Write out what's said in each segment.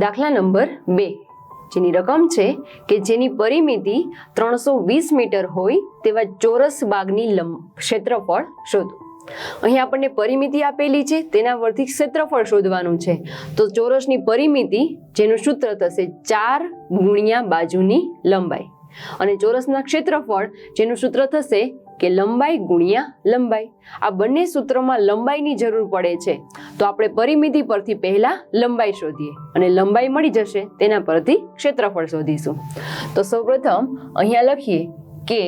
દાખલા નંબર 2, જેની રકમ છે કે જેની પરિમિતિ 320 મીટર હોય તેવા ચોરસ બાગની ક્ષેત્રફળ શોધો. અહીં આપણને પરિમિતિ આપેલી છે, તેના પરથી ક્ષેત્રફળ શોધવાનું છે. તો ચોરસની પરિમિતિ જેનું સૂત્ર થશે 4 ગુણ્યા બાજુની લંબાઈ, અને ચોરસના ક્ષેત્રફળ જેનું સૂત્ર થશે કે લંબાઈ ગુણ્યા લંબાઈ. આ બંને સૂત્રમાં લંબાઈની જરૂર પડે છે, તો આપણે પરિમિતિ પરથી પહેલા લંબાઈ શોધીએ અને લંબાઈ મળી જશે તેના પરથી ક્ષેત્રફળ શોધીશું. તો સૌપ્રથમ અહીંયા લખીએ કે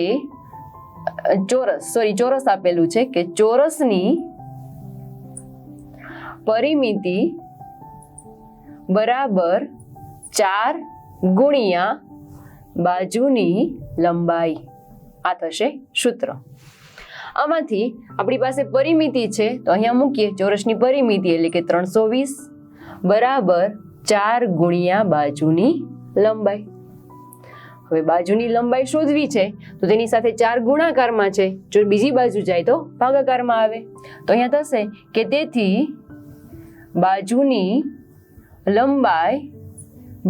ચોરસ આપેલું છે કે ચોરસની પરિમિતિ બરાબર 4 ગુણ્યા બાજુની લંબાઈ. આ થશે સૂત્ર. આમાંથી આપણી પાસે પરિમિતિ છે તો અહીંયા મૂકીએ ચોરસની પરિમિતિ એટલે કે 320 બરાબર 4 ગુણ્યા બાજુની લંબાઈ. હવે બાજુની લંબાઈ શોધવી છે તો તેની સાથે 4 ગુણાકારમાં છે, જો બીજી બાજુ જાય તો ભાગાકારમાં આવે. તો અહીંયા થશે કે તેથી બાજુની લંબાઈ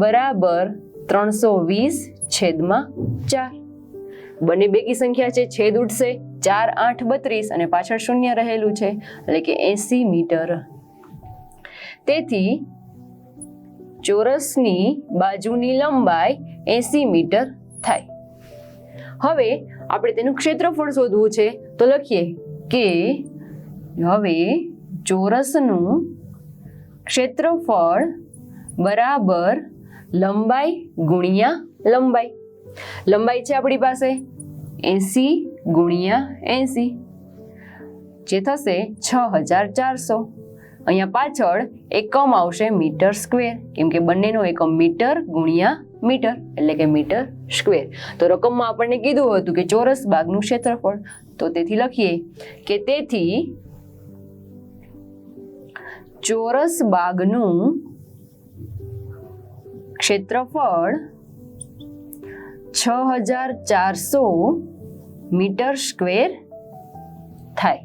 બરાબર 320/4. બંને બેકી સંખ્યા છે, છેદ ઉડશે, 4 8 32 અને પાછળ શૂન્ય રહેલું છે એટલે કે 80 મીટર. તેથી ચોરસની બાજુની લંબાઈ 80 મીટર થાય. હવે આપણે તેનું ક્ષેત્રફળ શોધવું છે તો લખીએ કે હવે ચોરસનું ક્ષેત્રફળ બરાબર લંબાઈ ગુણ્યા લંબાઈ. લંબાઈ છે આપણી પાસે 80 ગુણ્યા 80, જે થશે 6400. અહીંયા પાછળ એકમ આવશે મીટર સ્ક્વેર, કેમ કે બંનેનો એકમ મીટર ગુણ્યા મીટર એટલે કે મીટર સ્ક્વેર. તો રકમમાં આપણને કીધું હતું કે ચોરસ બાગનું ક્ષેત્રફળ, તો તેથી લખીએ કે તેથી ચોરસ બાગનું ક્ષેત્રફળ 6400 મીટર સ્ક્વેર થાય.